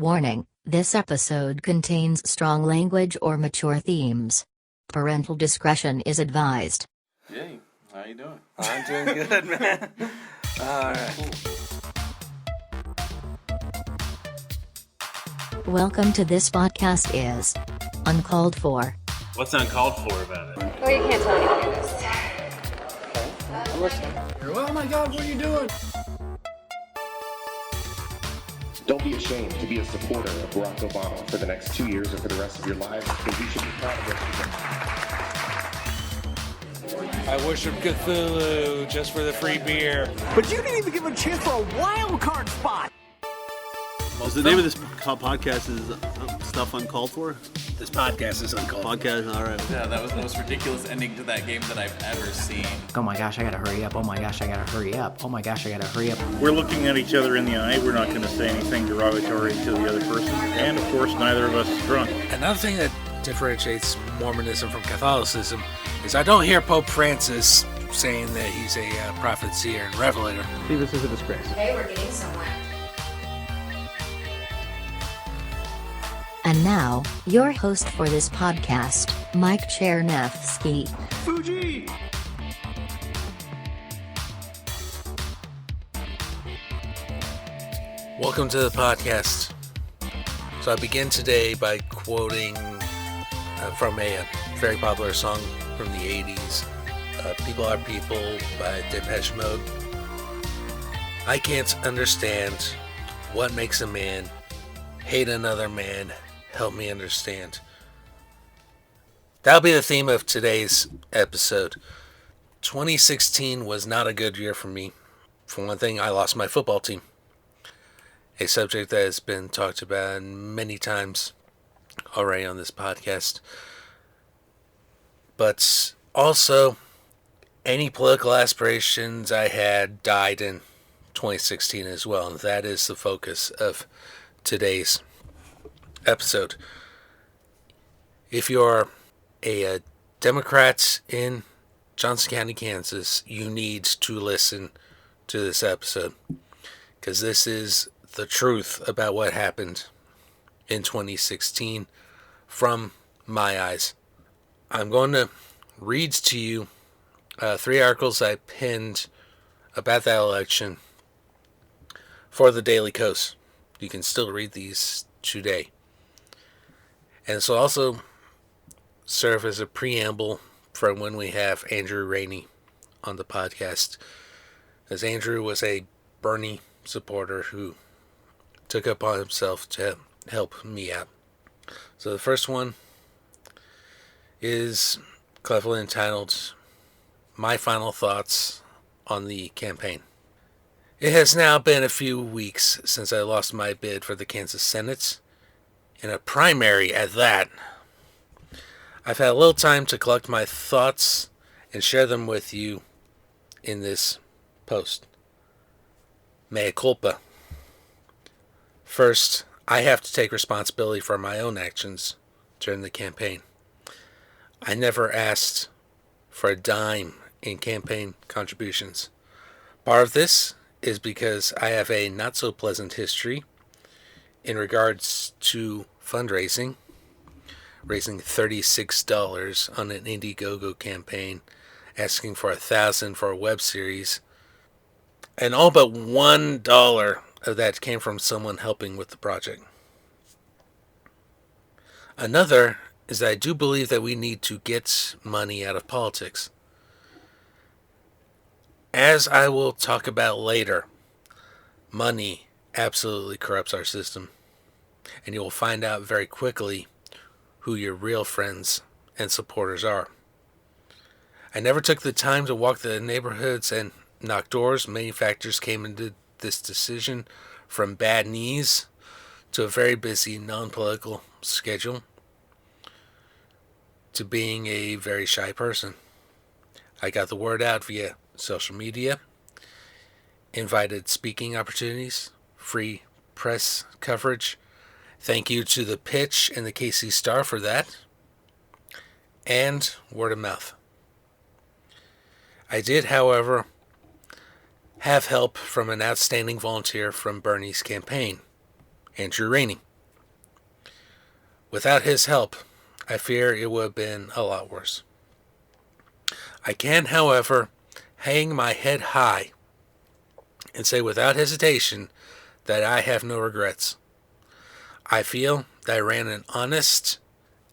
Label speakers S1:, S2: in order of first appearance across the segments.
S1: Warning, this episode contains strong language or mature themes. Parental discretion is advised.
S2: Hey, how you doing?
S3: I'm doing good, man. Alright.
S1: Welcome to this podcast is Uncalled For.
S2: What's uncalled for about it?
S4: Well, you can't tell anybody this.
S3: I'm listening.
S5: Oh my God, what are you doing?
S6: Don't be ashamed to be a supporter of Barack Obama for the next 2 years or for the rest of your lives, because you should be proud of what you've done.
S5: I worship Cthulhu just for the free beer.
S7: But you didn't even give him a chance for a wild card spot.
S8: Well, the name of this podcast is Stuff Uncalled For?
S3: This podcast is uncalled.
S8: Podcast, all right.
S2: Yeah, that was the most ridiculous ending to that game that I've ever seen.
S7: Oh my gosh, I gotta hurry up. Oh my gosh, I gotta hurry up. Oh my gosh, I gotta hurry up.
S9: We're looking at each other in the eye. We're not going to say anything derogatory to the other person. And, of course, neither of us is drunk.
S5: Another thing that differentiates Mormonism from Catholicism is I don't hear Pope Francis saying that he's a prophet, seer, and revelator.
S7: See, this is a disgrace.
S4: Hey, we're getting somewhere.
S1: And now, your host for this podcast, Mike Chernefsky.
S7: Fuji!
S5: Welcome to the podcast. So I begin today by quoting from a very popular song from the 80s, People Are People by Depeche Mode. I can't understand what makes a man hate another man. Help me understand. That'll be the theme of today's episode. 2016 was not a good year for me. For one thing, I lost my football team. A subject that has been talked about many times already on this podcast. But also, any political aspirations I had died in 2016 as well. And that is the focus of today's episode. If you're a Democrat in Johnson County, Kansas, you need to listen to this episode, because this is the truth about what happened in 2016 from my eyes. I'm going to read to you 3 articles I pinned about that election for the Daily Kos. You can still read these today. And this will also serve as a preamble for when we have Andrew Rainey on the podcast, as Andrew was a Bernie supporter who took upon himself to help me out. So the first one is cleverly entitled, My Final Thoughts on the Campaign. It has now been a few weeks since I lost my bid for the Kansas Senate, in a primary at that. I've had a little time to collect my thoughts and share them with you in this post. Mea culpa. First, I have to take responsibility for my own actions during the campaign. I never asked for a dime in campaign contributions. Part of this is because I have a not so pleasant history in regards to fundraising, raising $36 on an Indiegogo campaign, asking for $1,000 for a web series, and all but $1 of that came from someone helping with the project. Another is that I do believe that we need to get money out of politics. As I will talk about later, money absolutely corrupts our system, and you will find out very quickly who your real friends and supporters are. I never took the time to walk the neighborhoods and knock doors. Many factors came into this decision, from bad knees to a very busy non-political schedule to being a very shy person. I got the word out via social media, invited speaking opportunities, free press coverage. Thank you to the Pitch and the KC Star for that. And word of mouth. I did, however, have help from an outstanding volunteer from Bernie's campaign, Andrew Rainey. Without his help, I fear it would have been a lot worse. I can, however, hang my head high and say without hesitation that I have no regrets. I feel that I ran an honest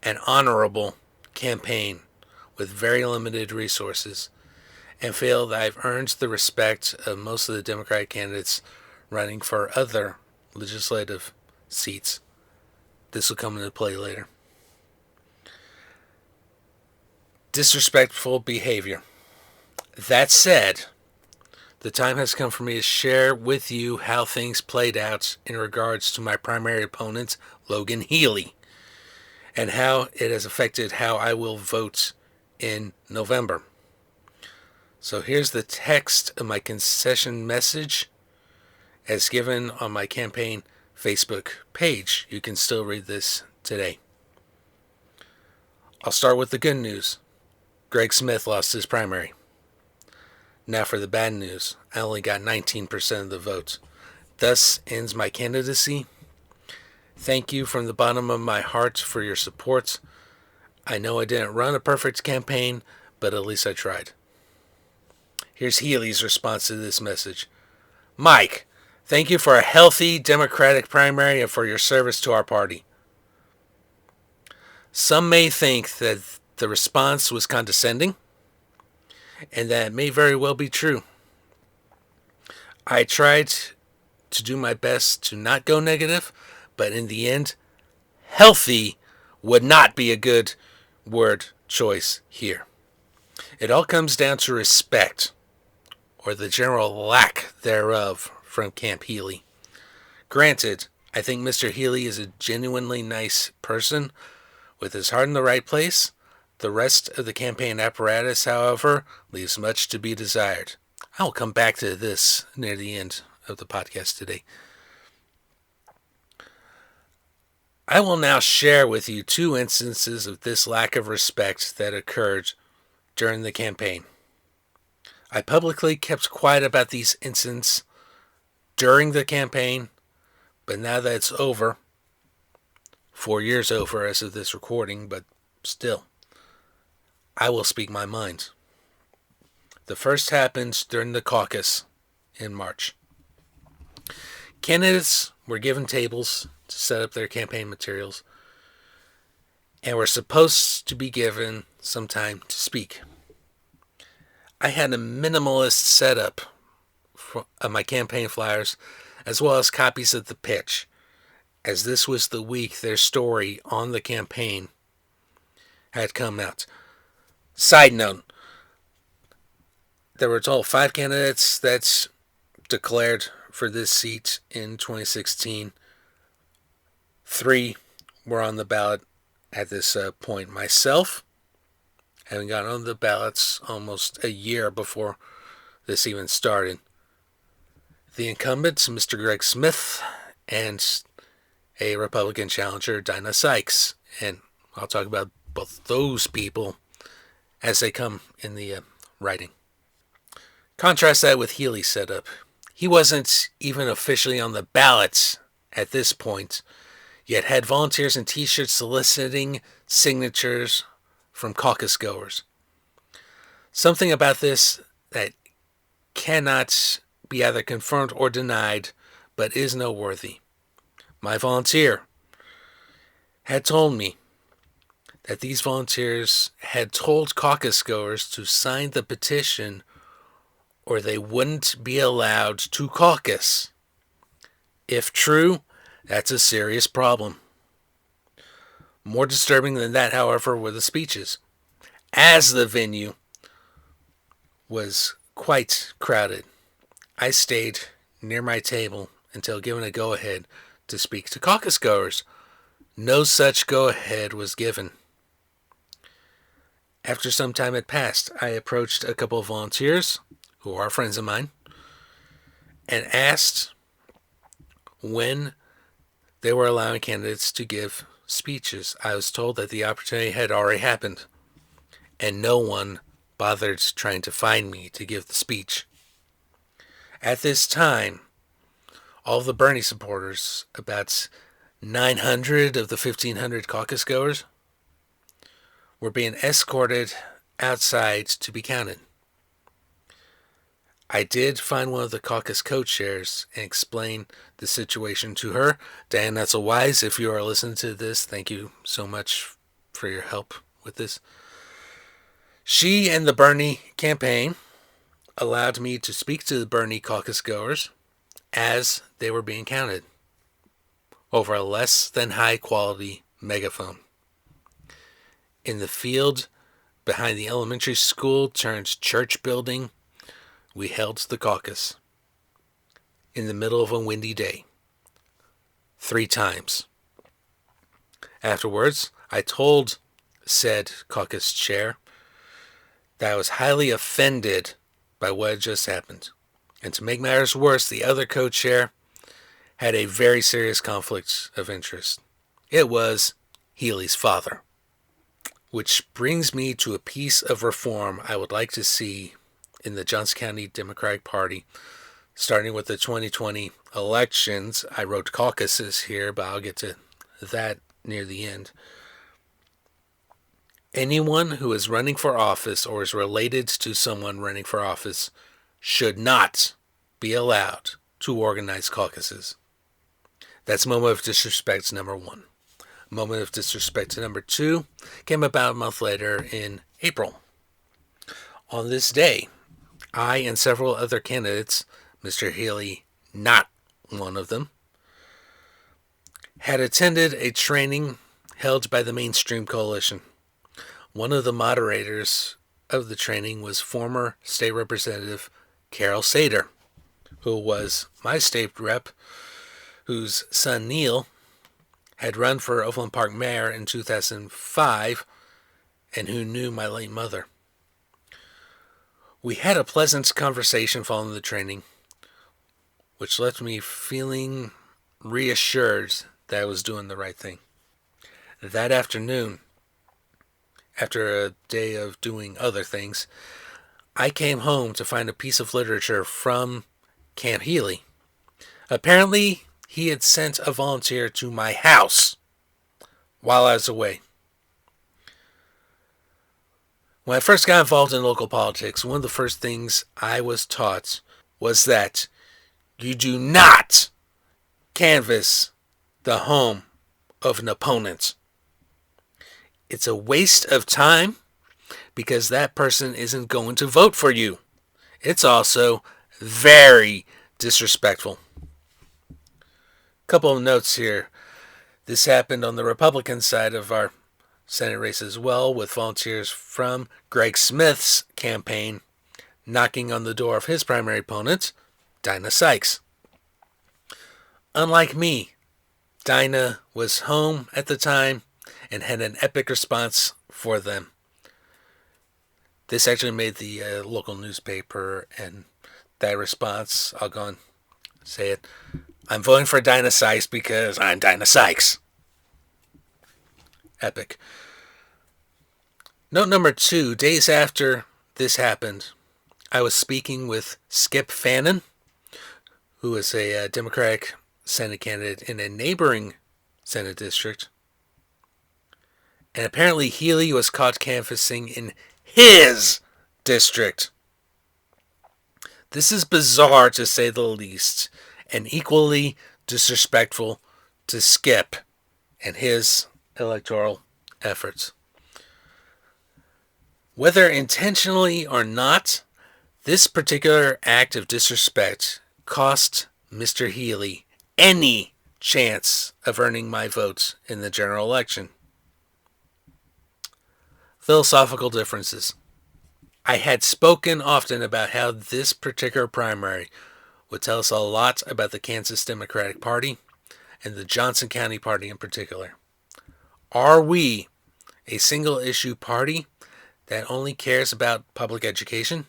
S5: and honorable campaign with very limited resources, and feel that I've earned the respect of most of the Democratic candidates running for other legislative seats. This will come into play later. Disrespectful behavior. That said, the time has come for me to share with you how things played out in regards to my primary opponent, Logan Healy, and how it has affected how I will vote in November. So here's the text of my concession message as given on my campaign Facebook page. You can still read this today. I'll start with the good news. Greg Smith lost his primary. Now for the bad news. I only got 19% of the votes. Thus ends my candidacy. Thank you from the bottom of my heart for your support. I know I didn't run a perfect campaign, but at least I tried. Here's Healy's response to this message. Mike, thank you for a healthy Democratic primary and for your service to our party. Some may think that the response was condescending, and that may very well be true. I tried to do my best to not go negative, but in the end, healthy would not be a good word choice here. It all comes down to respect, or the general lack thereof, from Camp Healy. Granted, I think Mr. Healy is a genuinely nice person with his heart in the right place. The rest of the campaign apparatus, however, leaves much to be desired. I will come back to this near the end of the podcast today. I will now share with you 2 instances of this lack of respect that occurred during the campaign. I publicly kept quiet about these incidents during the campaign, but now that it's over, 4 years over as of this recording, but still, I will speak my mind. The first happened during the caucus in March. Candidates were given tables to set up their campaign materials and were supposed to be given some time to speak. I had a minimalist setup of my campaign flyers as well as copies of the pitch, as this was the week their story on the campaign had come out. Side note, there were a total of 5 candidates that's declared for this seat in 2016. 3 were on the ballot at this point. Myself, having gotten on the ballots almost a year before this even started. The incumbents, Mr. Greg Smith, and a Republican challenger, Dinah Sykes. And I'll talk about both those people as they come in the writing. Contrast that with Healy's setup. He wasn't even officially on the ballots at this point, yet had volunteers and t-shirts soliciting signatures from caucus goers. Something about this that cannot be either confirmed or denied, but is noteworthy. My volunteer had told me that these volunteers had told caucus goers to sign the petition or they wouldn't be allowed to caucus. If true, that's a serious problem. More disturbing than that, however, were the speeches, as the venue was quite crowded. I stayed near my table until given a go-ahead to speak to caucus goers. No such go-ahead was given. After some time had passed, I approached a couple of volunteers, who are friends of mine, and asked when they were allowing candidates to give speeches. I was told that the opportunity had already happened, and no one bothered trying to find me to give the speech. At this time, all of the Bernie supporters, about 900 of the 1,500 caucus goers were being escorted outside to be counted. I did find one of the caucus co-chairs and explain the situation to her. Dan Netzel-Wise, if you are listening to this, thank you so much for your help with this. She and the Bernie campaign allowed me to speak to the Bernie caucus goers as they were being counted over a less than high quality megaphone. In the field behind the elementary school turned church building, we held the caucus in the middle of a windy day, 3 times. Afterwards, I told said caucus chair that I was highly offended by what had just happened. And to make matters worse, the other co-chair had a very serious conflict of interest. It was Healy's father. Which brings me to a piece of reform I would like to see in the Johnson County Democratic Party, starting with the 2020 elections. I wrote caucuses here, but I'll get to that near the end. Anyone who is running for office or is related to someone running for office should not be allowed to organize caucuses. That's moment of disrespect number 1. Moment of disrespect number 2 came about a month later in April. On this day, I and several other candidates, Mr. Healy not one of them, had attended a training held by the Mainstream Coalition. One of the moderators of the training was former state representative Carol Sater, who was my state rep, whose son Neil had run for Overland Park mayor in 2005 and who knew my late mother. We had a pleasant conversation following the training, which left me feeling reassured that I was doing the right thing. That afternoon, after a day of doing other things, I came home to find a piece of literature from Camp Healy. Apparently, he had sent a volunteer to my house while I was away. When I first got involved in local politics, one of the first things I was taught was that you do not canvass the home of an opponent. It's a waste of time because that person isn't going to vote for you. It's also very disrespectful. Couple of notes here. This happened on the Republican side of our Senate race as well, with volunteers from Greg Smith's campaign knocking on the door of his primary opponent, Dinah Sykes. Unlike me, Dinah was home at the time and had an epic response for them. This actually made the local newspaper, and that response, I'll go and say it, I'm voting for Dinah Sykes because I'm Dinah Sykes. Epic. Note number 2, days after this happened, I was speaking with Skip Fannin, who is a Democratic Senate candidate in a neighboring Senate district. And apparently Healy was caught canvassing in his district. This is bizarre to say the least, and equally disrespectful to Skip and his electoral efforts. Whether intentionally or not, this particular act of disrespect cost Mr. Healy any chance of earning my votes in the general election. Philosophical differences. I had spoken often about how this particular primary would tell us a lot about the Kansas Democratic Party and the Johnson County Party in particular. Are we a single issue party that only cares about public education?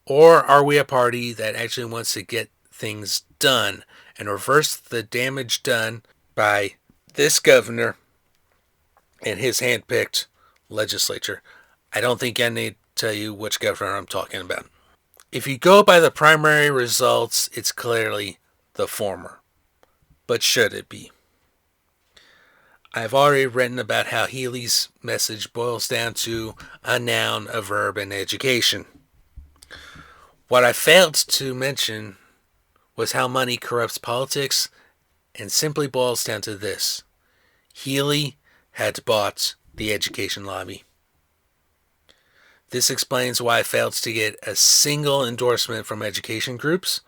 S5: Or are we a party that actually wants to get things done and reverse the damage done by this governor and his handpicked legislature? I don't think I need to tell you which governor I'm talking about. If you go by the primary results, it's clearly the former. But should it be? I've already written about how Healy's message boils down to a noun, a verb, and education. What I failed to mention was how money corrupts politics, and simply boils down to this. Healy had bought the education lobby. This explains why I failed to get a single endorsement from education groups.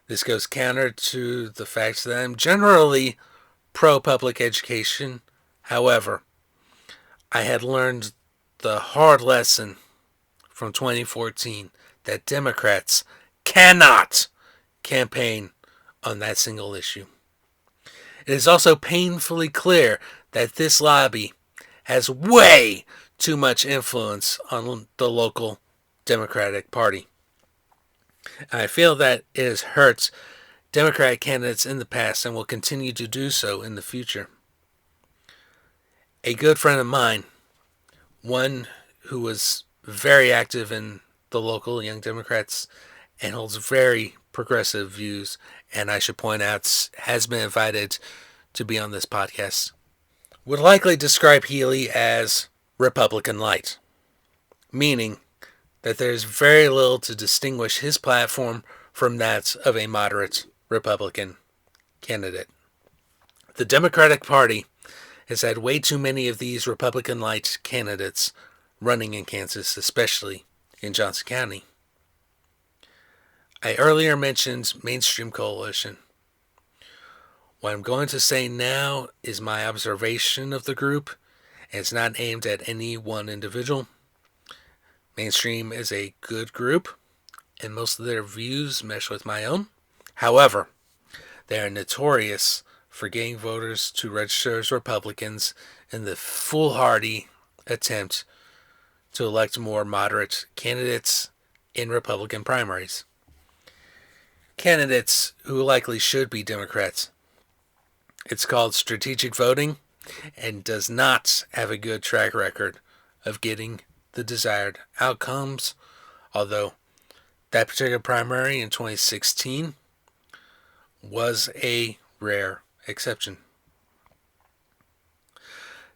S5: This goes counter to the fact that I'm generally pro-public education. However, I had learned the hard lesson from 2014 that Democrats cannot campaign on that single issue. It is also painfully clear that this lobby has way too much influence on the local Democratic Party. I feel that it has hurt Democratic candidates in the past and will continue to do so in the future. A good friend of mine, one who was very active in the local Young Democrats and holds very progressive views, and I should point out has been invited to be on this podcast, would likely describe Healy as Republican light, meaning that there's very little to distinguish his platform from that of a moderate Republican candidate. The Democratic Party has had way too many of these Republican light candidates running in Kansas, especially in Johnson County. I earlier mentioned Mainstream Coalition. What I'm going to say now is my observation of the group, and it's not aimed at any one individual. Mainstream is a good group, and most of their views mesh with my own. However, they are notorious for getting voters to register as Republicans in the foolhardy attempt to elect more moderate candidates in Republican primaries. Candidates who likely should be Democrats. It's called strategic voting and does not have a good track record of getting the desired outcomes, although that particular primary in 2016 was a rare exception.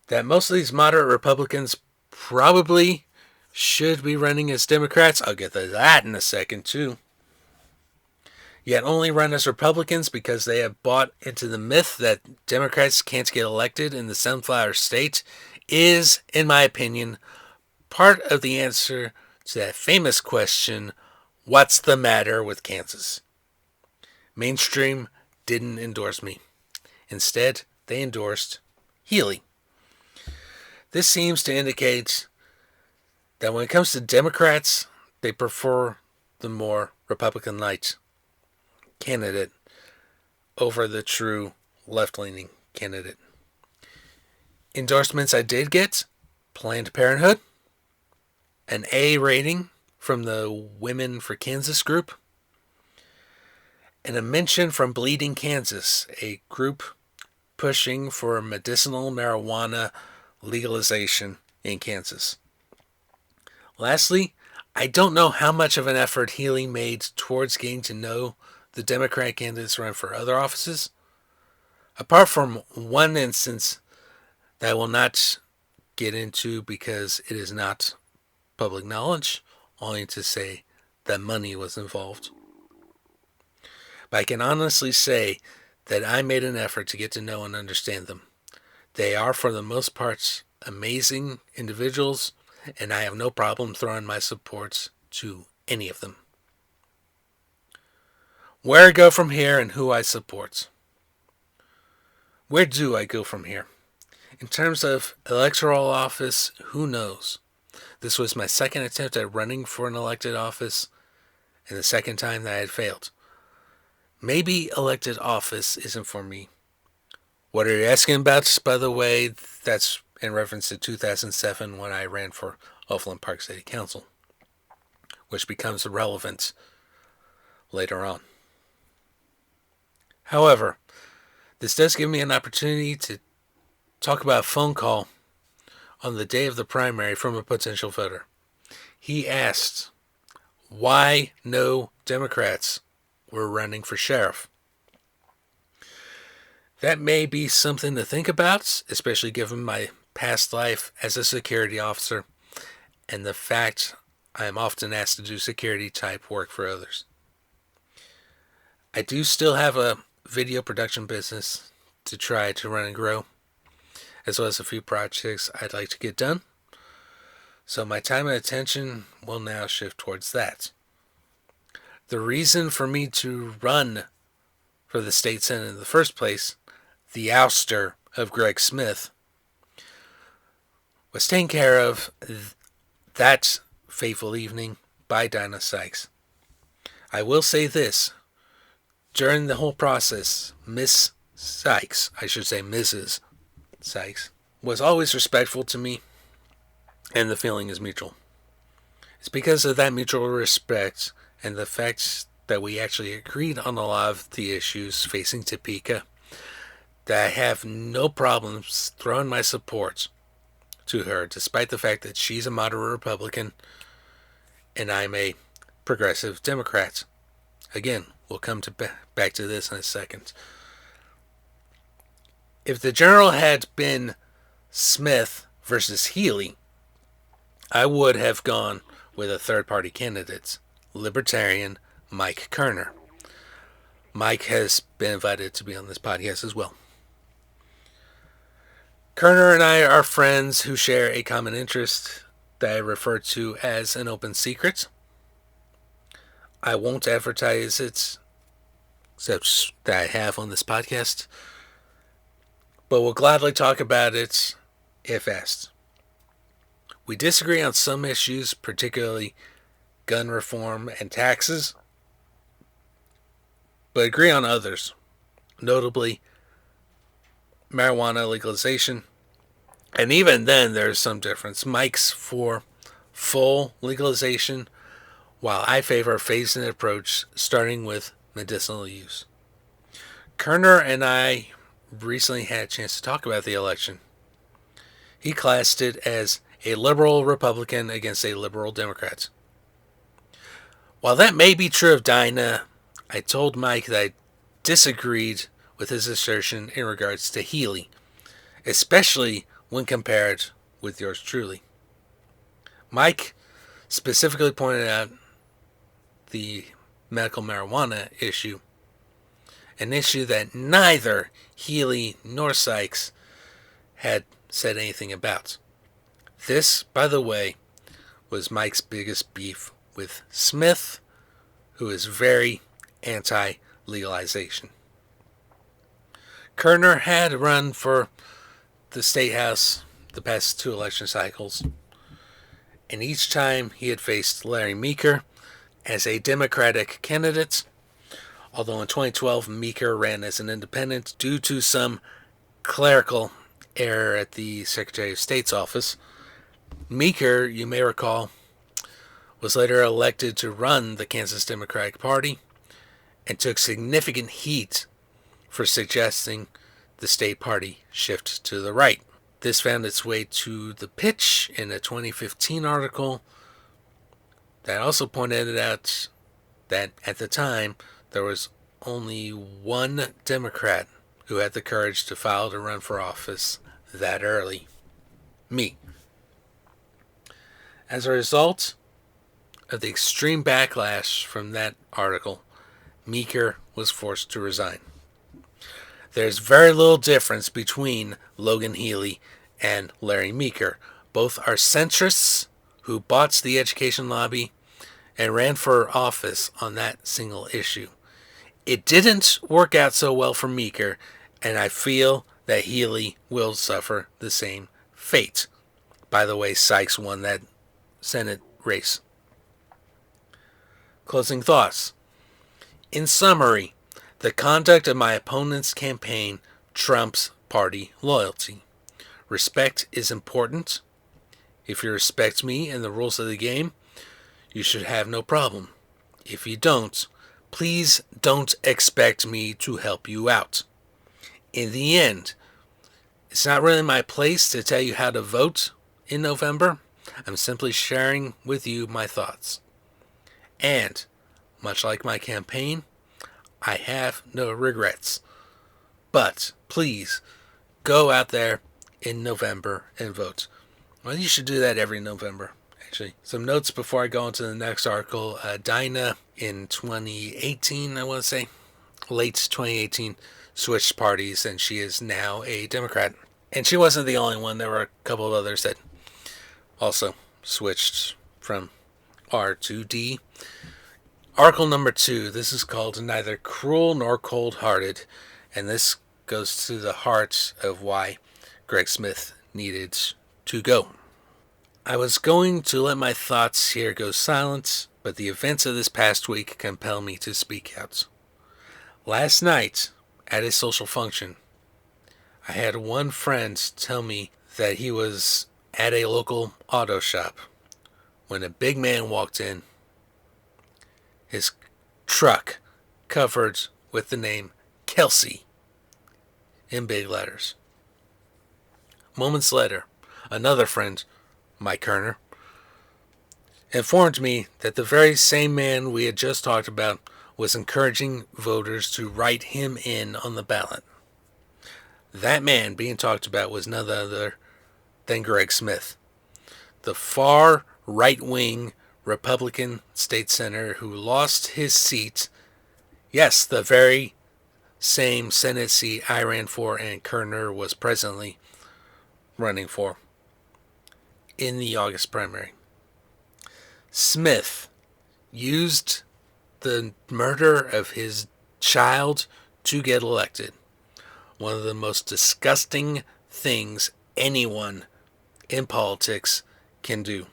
S5: That most of these moderate Republicans probably should be running as Democrats, I'll get to that in a second too, yet only run as Republicans because they have bought into the myth that Democrats can't get elected in the Sunflower State is, in my opinion, part of the answer to that famous question, what's the matter with Kansas? Mainstream didn't endorse me. Instead, they endorsed Healy. This seems to indicate that when it comes to Democrats, they prefer the more Republican-light candidate over the true left-leaning candidate. Endorsements I did get: Planned Parenthood, an A rating from the Women for Kansas group, and a mention from Bleeding Kansas, a group pushing for medicinal marijuana legalization in Kansas. Lastly, I don't know how much of an effort Healy made towards getting to know the Democratic candidates run for other offices, apart from one instance that I will not get into because it is not public knowledge, only to say that money was involved. But I can honestly say that I made an effort to get to know and understand them. They are, for the most part, amazing individuals, and I have no problem throwing my support to any of them. Where I go from here and who I support. Where do I go from here? In terms of electoral office, who knows? This was my second attempt at running for an elected office, and the second time that I had failed. Maybe elected office isn't for me. What are you asking about, by the way? That's in reference to 2007 when I ran for Overland Park City Council, which becomes relevant later on. However, this does give me an opportunity to talk about a phone call on the day of the primary from a potential voter. He asked why no Democrats were running for sheriff. That may be something to think about, especially given my past life as a security officer and the fact I am often asked to do security type work for others. I do still have a video production business to try to run and grow, as well as a few projects I'd like to get done. So my time and attention will now shift towards that. The reason for me to run for the state senate in the first place, the ouster of Greg Smith, was taken care of that fateful evening by Dinah Sykes. I will say this, during the whole process, Miss Sykes, I should say Mrs. Sykes, was always respectful to me, and the feeling is mutual. It's because of that mutual respect and the fact that we actually agreed on a lot of the issues facing Topeka that I have no problems throwing my support to her, despite the fact that she's a moderate Republican and I'm a progressive Democrat. Again, we'll come back to this in a second. If the general had been Smith versus Healy, I would have gone with a third-party candidate, Libertarian Mike Kerner. Mike has been invited to be on this podcast as well. Kerner and I are friends who share a common interest that I refer to as an open secret. I won't advertise it, except that I have on this podcast, but will gladly talk about it if asked. We disagree on some issues, particularly gun reform and taxes, but agree on others, notably marijuana legalization. And even then, there's some difference. Mike's for full legalization, while I favor a phased-in approach, starting with medicinal use. Kerner and I recently had a chance to talk about the election. He classed it as a liberal Republican against a liberal Democrat. While that may be true of Dinah, I told Mike that I disagreed with his assertion in regards to Healy, especially when compared with yours truly. Mike specifically pointed out the medical marijuana issue, an issue that neither Healy nor Sykes had said anything about. This, by the way, was Mike's biggest beef with Smith, who is very anti-legalization. Kerner had run for the State House the past 2 election cycles, and each time he had faced Larry Meeker as a Democratic candidate, although in 2012 Meeker ran as an independent due to some clerical error at the Secretary of State's office. Meeker, you may recall, was later elected to run the Kansas Democratic Party and took significant heat for suggesting the state party shift to the right. This found its way to the pitch in a 2015 article that also pointed out that at the time there was only one Democrat who had the courage to file to run for office that early. Me. As a result of the extreme backlash from that article, Meeker was forced to resign. There's very little difference between Logan Healy and Larry Meeker. Both are centrists who bought the education lobby and ran for office on that single issue. It didn't work out so well for Meeker, and I feel that Healy will suffer the same fate. By the way, Sykes won that Senate race. Closing thoughts. In summary, the conduct of my opponent's campaign trumps party loyalty. Respect is important. If you respect me and the rules of the game, you should have no problem. If you don't, please don't expect me to help you out. In the end, it's not really my place to tell you how to vote in November. I'm simply sharing with you my thoughts. And, much like my campaign, I have no regrets. But please go out there in November and vote. Well, you should do that every November, actually. Some notes before I go into the next article. Dinah in 2018, I want to say, late 2018, switched parties, and she is now a Democrat. And she wasn't the only one. There were a couple of others that also switched from R to D. Article number 2. This is called Neither Cruel Nor Cold-Hearted, and this goes to the heart of why Greg Smith needed to go. I was going to let my thoughts here go silent, but the events of this past week compel me to speak out. Last night, at a social function, I had one friend tell me that he was at a local auto shop when a big man walked in, his truck covered with the name Kelsey in big letters. Moments later, another friend, Mike Kerner, informed me that the very same man we had just talked about was encouraging voters to write him in on the ballot. That man being talked about was none other than Greg Smith, the far right-wing Republican state senator who lost his seat, yes, the very same Senate seat I ran for and Kerner was presently running for in the August primary. Smith used the murder of his child to get elected. One of the most disgusting things anyone in politics can do.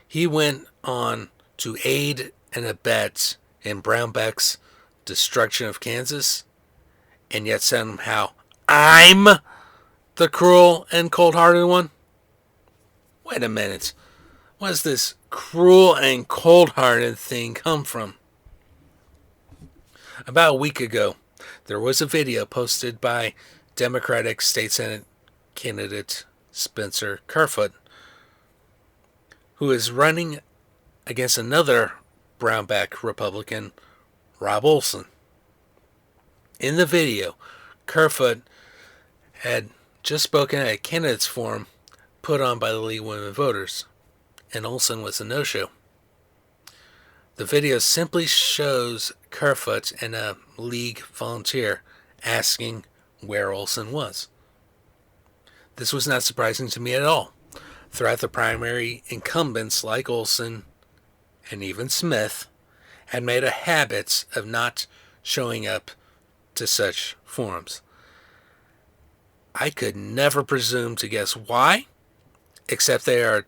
S5: He went on to aid and abet in Brownback's destruction of Kansas, and yet somehow I'm the cruel and cold-hearted one? Wait a minute. Where does this cruel and cold-hearted thing come from? About a week ago, there was a video posted by Democratic State Senate candidate Spencer Kerfoot, who is running against another Brownback Republican, Rob Olson. In the video, Kerfoot had just spoken at a candidates forum put on by the League of Women Voters, and Olson was a no-show. The video simply shows Kerfoot and a League volunteer asking where Olson was. This was not surprising to me at all. Throughout the primary, incumbents like Olson and even Smith had made a habit of not showing up to such forums. I could never presume to guess why, except they are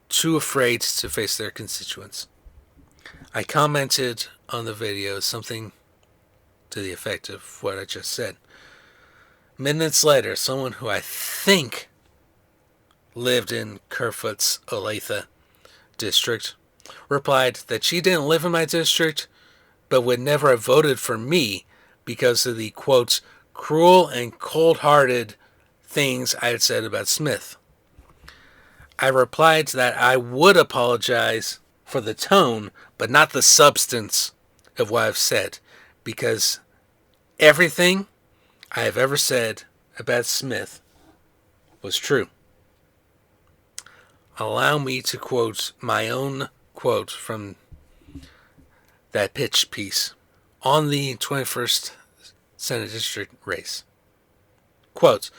S5: too afraid to face their constituents. I commented on the video something to the effect of what I just said. Minutes later, someone who I think lived in Kerfoot's Olathe district replied that she didn't live in my district, but would never have voted for me because of the, quote, cruel and cold-hearted things I had said about Smith. I replied that I would apologize for the tone, but not the substance of what I've said, because everything I have ever said about Smith was true. Allow me to quote my own quote from that pitch piece on the 21st Senate District race. Quote,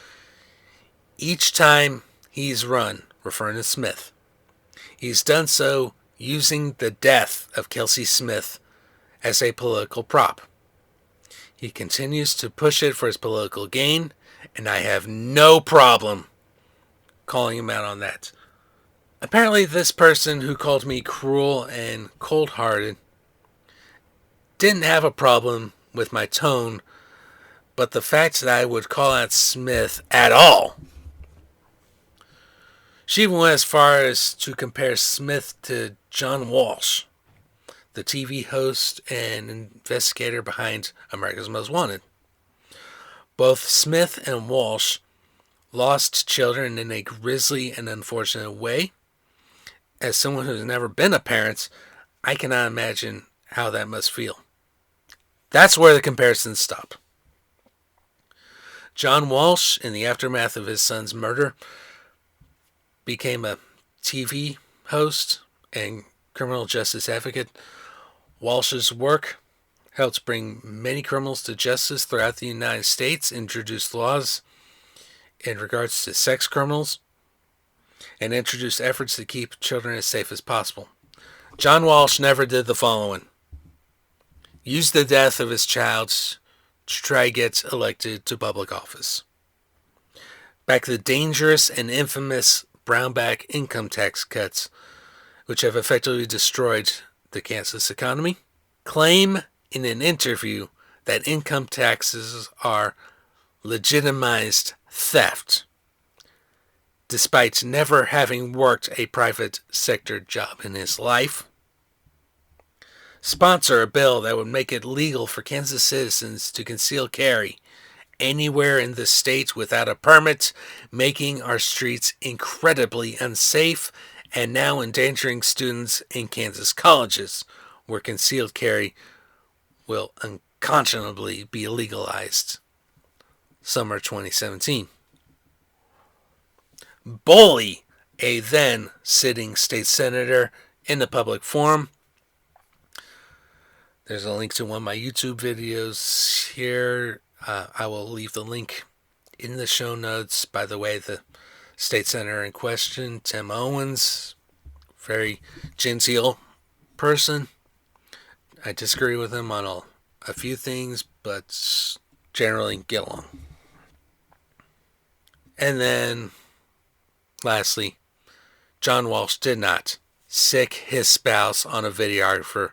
S5: each time he's run, referring to Smith, he's done so using the death of Kelsey Smith as a political prop. He continues to push it for his political gain, and I have no problem calling him out on that. Apparently, this person who called me cruel and cold-hearted didn't have a problem with my tone, but the fact that I would call out Smith at all. She even went as far as to compare Smith to John Walsh, the TV host and investigator behind America's Most Wanted. Both Smith and Walsh lost children in a grisly and unfortunate way. As someone who's never been a parent, I cannot imagine how that must feel. That's where the comparisons stop. John Walsh, in the aftermath of his son's murder, became a TV host and criminal justice advocate. Walsh's work helped bring many criminals to justice throughout the United States, introduced laws in regards to sex criminals, and introduced efforts to keep children as safe as possible. John Walsh never did the following: used the death of his child to try to get elected to public office. Back the dangerous and infamous Brownback income tax cuts, which have effectively destroyed the Kansas economy. Claim in an interview that income taxes are legitimized theft, despite never having worked a private sector job in his life. Sponsor a bill that would make it legal for Kansas citizens to conceal carry anywhere in the state without a permit, making our streets incredibly unsafe and now endangering students in Kansas colleges, where concealed carry will unconscionably be legalized. Summer 2017. Bully a then sitting state senator in the public forum. There's a link to one of my YouTube videos here. I will leave the link in the show notes. By the way, the state senator in question, Tim Owens, very genteel person. I disagree with him on a few things, but generally get along. And then, lastly, John Walsh did not sick his spouse on a videographer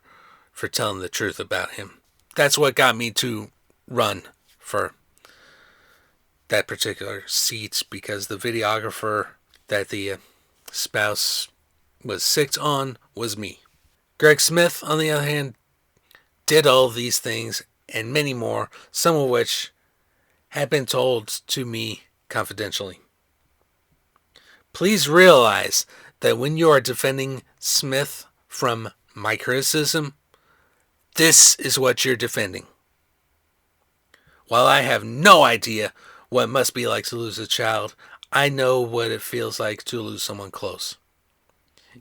S5: for telling the truth about him. That's what got me to run for that particular seat, because the videographer that the spouse was sicked on was me. Greg Smith, on the other hand, did all these things and many more, some of which had been told to me confidentially. Please realize that when you are defending Smith from my criticism, this is what you're defending. While I have no idea what it must be like to lose a child, I know what it feels like to lose someone close.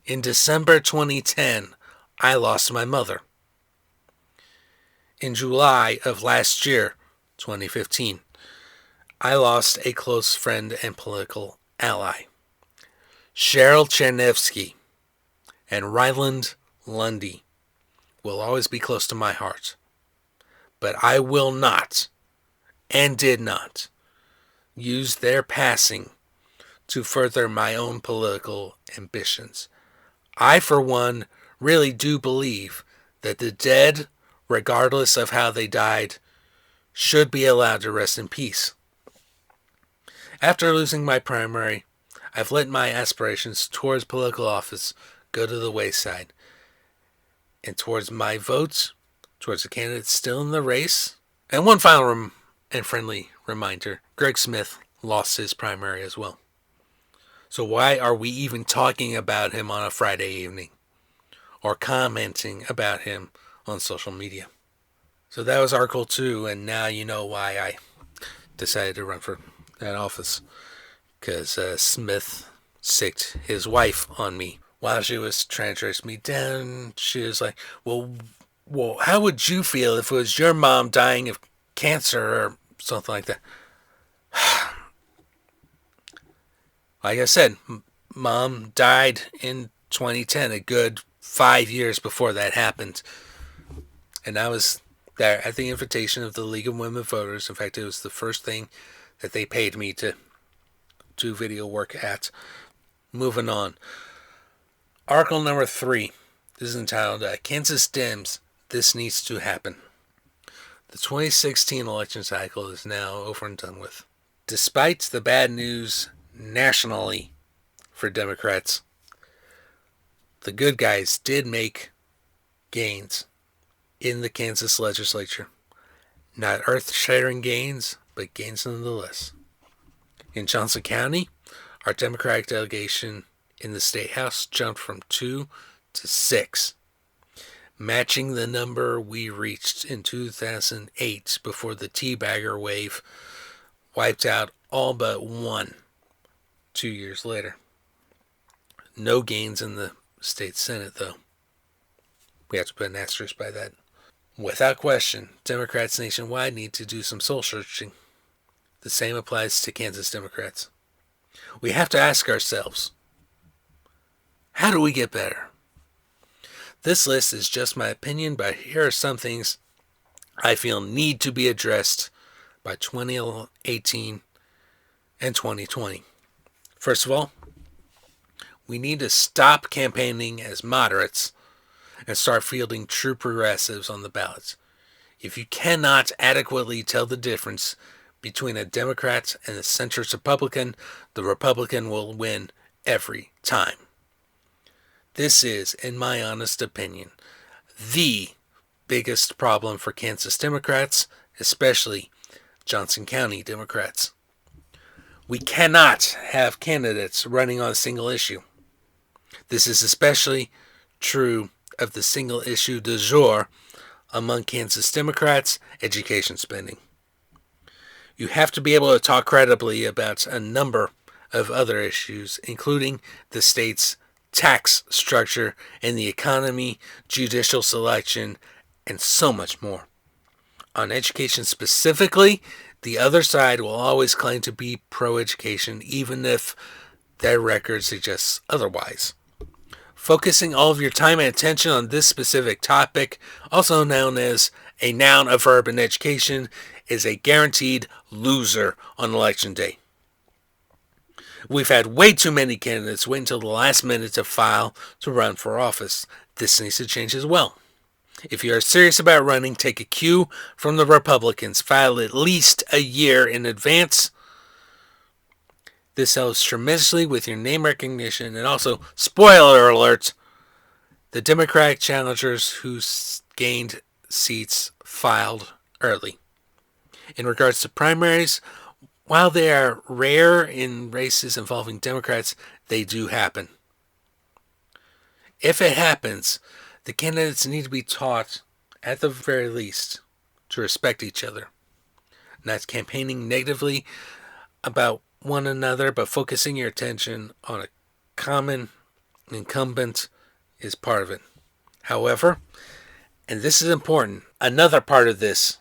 S5: In December 2010, I lost my mother. In July of last year, 2015, I lost a close friend and political ally. Cheryl Chernevsky and Ryland Lundy will always be close to my heart. But I will not, and did not, use their passing to further my own political ambitions. I, for one, really do believe that the dead, regardless of how they died, should be allowed to rest in peace. After losing my primary, I've let my aspirations towards political office go to the wayside, and towards my votes, towards the candidates still in the race. And one final and friendly reminder, Greg Smith lost his primary as well. So why are we even talking about him on a Friday evening, or commenting about him on social media? So that was Article 2, and now you know why I decided to run for that office. Because Smith sicked his wife on me. While she was trying to trace me down, she was like, well, how would you feel if it was your mom dying of cancer or something like that? Like I said, Mom died in 2010, a good 5 years before that happened. And I was there at the invitation of the League of Women Voters. In fact, it was the first thing that they paid me to do video work at. Moving on. Article number 3. This is entitled, Kansas Dems, This Needs to Happen. The 2016 election cycle is now over and done with. Despite the bad news nationally for Democrats, the good guys did make gains in the Kansas legislature. Not earth-shattering gains, but gains nonetheless. In Johnson County, our Democratic delegation in the State House jumped from 2 to 6, matching the number we reached in 2008 before the teabagger wave wiped out all but one 2 years later. No gains in the state Senate, though. We have to put an asterisk by that. Without question, Democrats nationwide need to do some soul searching. The same applies to Kansas Democrats. We have to ask ourselves, how do we get better? This list is just my opinion, but here are some things I feel need to be addressed by 2018 and 2020. First of all, we need to stop campaigning as moderates and start fielding true progressives on the ballots. If you cannot adequately tell the difference between a Democrat and a centrist Republican, the Republican will win every time. This is, in my honest opinion, the biggest problem for Kansas Democrats, especially Johnson County Democrats. We cannot have candidates running on a single issue. This is especially true of the single issue du jour among Kansas Democrats, education spending. You have to be able to talk credibly about a number of other issues, including the state's tax structure and the economy, judicial selection, and so much more. On education specifically, the other side will always claim to be pro-education, even if their record suggests otherwise. Focusing all of your time and attention on this specific topic, also known as a noun, a verb in education, is a guaranteed loser on election day. We've had way too many candidates wait until the last minute to file to run for office. This needs to change as well. If you are serious about running, take a cue from the Republicans. File at least a year in advance. This helps tremendously with your name recognition, and also, spoiler alert, the Democratic challengers who gained seats filed early. In regards to primaries, while they are rare in races involving Democrats, they do happen. If it happens, the candidates need to be taught, at the very least, to respect each other. Not campaigning negatively about one another, but focusing your attention on a common incumbent is part of it. However, and this is important, another part of this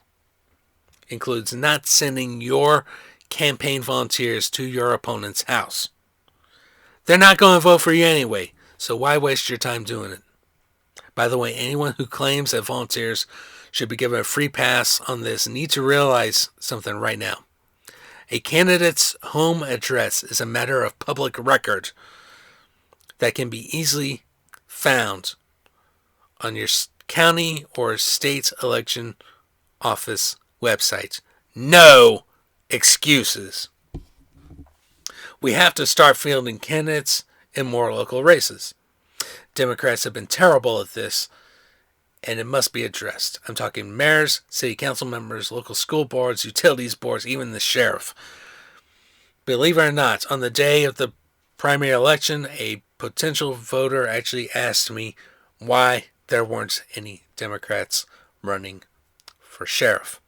S5: includes not sending your campaign volunteers to your opponent's house. They're not going to vote for you anyway, so why waste your time doing it? By the way, anyone who claims that volunteers should be given a free pass on this need to realize something right now. A candidate's home address is a matter of public record that can be easily found on your county or state election office website. No excuses. We have to start fielding candidates in more local races. Democrats have been terrible at this, and it must be addressed. I'm talking mayors, city council members, local school boards, utilities boards, even the sheriff. Believe it or not, on the day of the primary election, a potential voter actually asked me why there weren't any Democrats running for sheriff.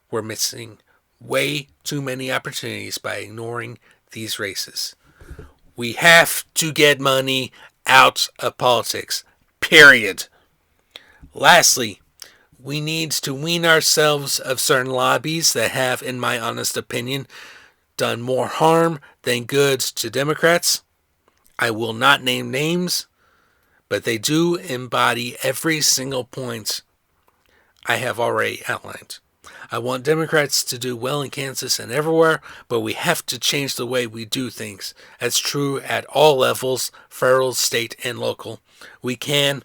S5: We're missing way too many opportunities by ignoring these races. We have to get money out of politics. Period. Lastly, we need to wean ourselves of certain lobbies that have, in my honest opinion, done more harm than good to Democrats. I will not name names, but they do embody every single point I have already outlined. I want Democrats to do well in Kansas and everywhere, but we have to change the way we do things. That's true at all levels, federal, state, and local. We can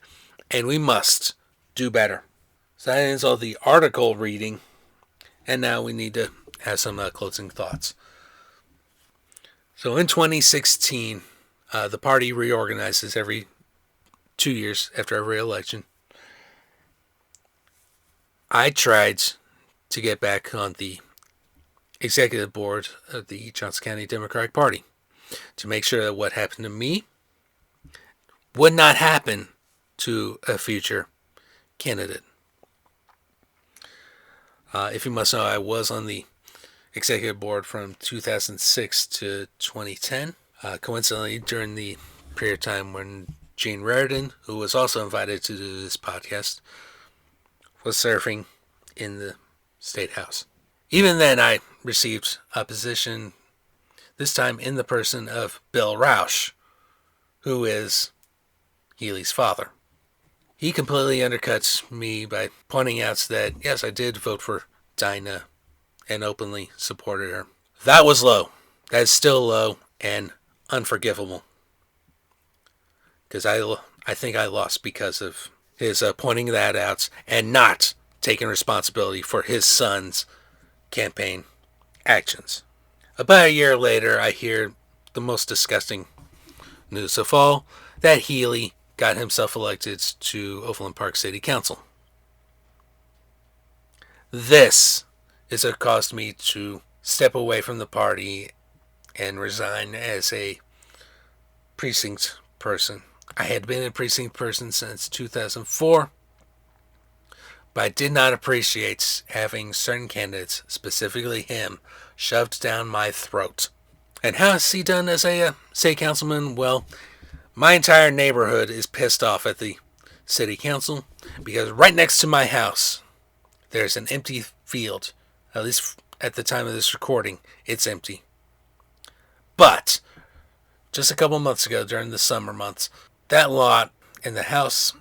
S5: and we must do better. So that ends all the article reading, and now we need to have some closing thoughts. So in 2016, the party reorganizes every 2 years after every election. I tried to get back on the executive board of the Johnson County Democratic Party to make sure that what happened to me would not happen to a future candidate. If you must know, I was on the executive board from 2006 to 2010. Coincidentally, during the period of time when Gene Raridan, who was also invited to do this podcast, was serving in the State House. Even then, I received opposition, this time in the person of Bill Walsh, who is Healy's father. He completely undercuts me by pointing out that, yes, I did vote for Dinah and openly supported her. That was low. That is still low and unforgivable. Because I think I lost because of his pointing that out and not taking responsibility for his son's campaign actions. About a year later, I hear the most disgusting news of all, that Healy got himself elected to Overland Park City Council. This is what caused me to step away from the party and resign as a precinct person. I had been a precinct person since 2004, but I did not appreciate having certain candidates, specifically him, shoved down my throat. And how is he done as a city councilman? Well, my entire neighborhood is pissed off at the city council because right next to my house, there's an empty field. At least at the time of this recording, it's empty. But just a couple months ago, during the summer months, that lot and the house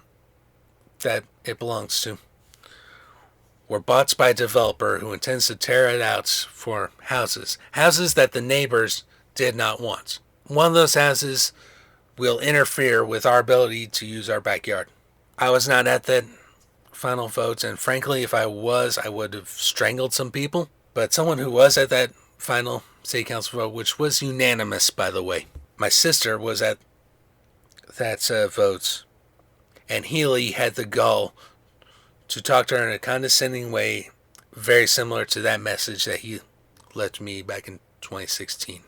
S5: that it belongs to were bought by a developer who intends to tear it out for houses that the neighbors did not want. One of those houses will interfere with our ability to use our backyard. I was not at that final vote, and frankly, if I was, I would have strangled some people. But someone who was at that final city council vote, which was unanimous, by the way, my sister was at that vote, and Healy had the gall to talk to her in a condescending way, very similar to that message that he left me back in 2016.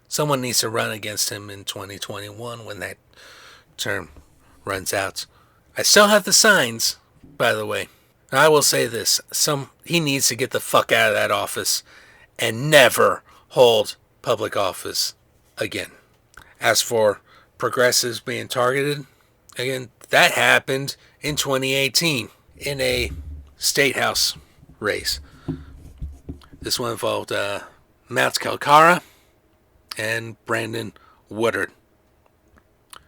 S5: Someone needs to run against him in 2021 when that term runs out. I still have the signs, by the way. I will say this. He needs to get the fuck out of that office and never hold public office again. As for progressives being targeted, again, that happened in 2018 in a state house race. This one involved Matt Kalkara and Brandon Woodard.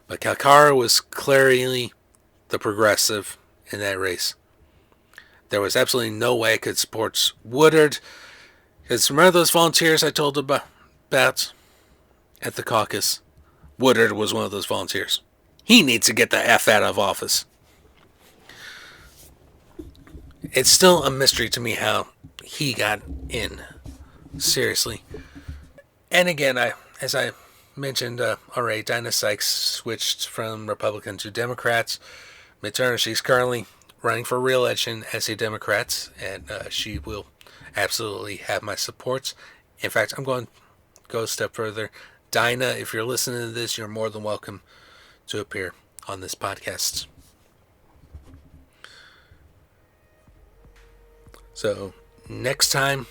S5: But Kalkara was clearly the progressive in that race. There was absolutely no way I could support Woodard. Because remember those volunteers I told about at the caucus? Woodard was one of those volunteers. He needs to get the F out of office. It's still a mystery to me how he got in. Seriously. And again, as I mentioned already, Dinah Sykes switched from Republican to Democrats. Mitt Turner, she's currently running for re-election as a Democrat, and she will absolutely have my support. In fact, I'm going to go a step further. Dinah, if you're listening to this, you're more than welcome to appear on this podcast. So, next time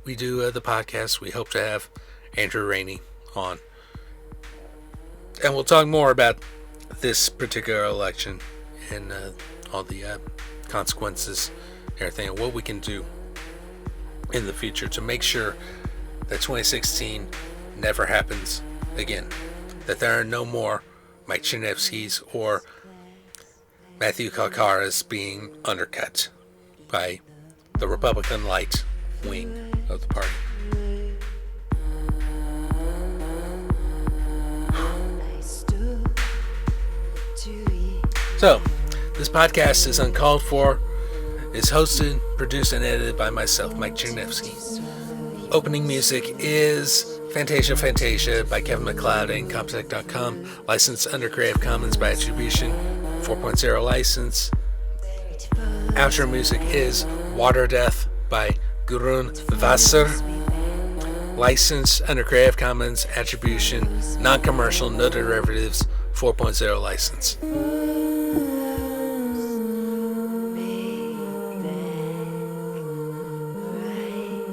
S5: we do the podcast, we hope to have Andrew Rainey on. And we'll talk more about this particular election and all the consequences, everything, and what we can do in the future to make sure that 2016 never happens again. That there are no more Mike Cherniavskys or Matthew Kalkaras being undercut by the Republican light wing of the party. So, this podcast is Uncalled For, is hosted, produced, and edited by myself, Mike Cherniavsky. Opening music is Fantasia Fantasia by Kevin MacLeod and Comptech.com. Licensed under Creative Commons by Attribution, 4.0 license. Outro music is Water Death by Gurun Vassar. Licensed under Creative Commons Attribution, non-commercial, no derivatives, 4.0 license.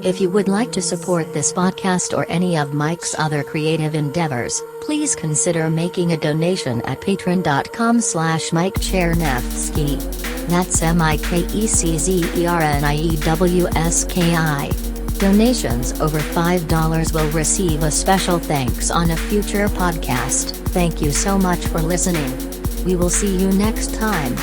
S1: If you would like to support this podcast or any of Mike's other creative endeavors, please consider making a donation at patreon.com/MikeChernevsky. That's MikeCzerniewski. Donations over $5 will receive a special thanks on a future podcast. Thank you so much for listening. We will see you next time.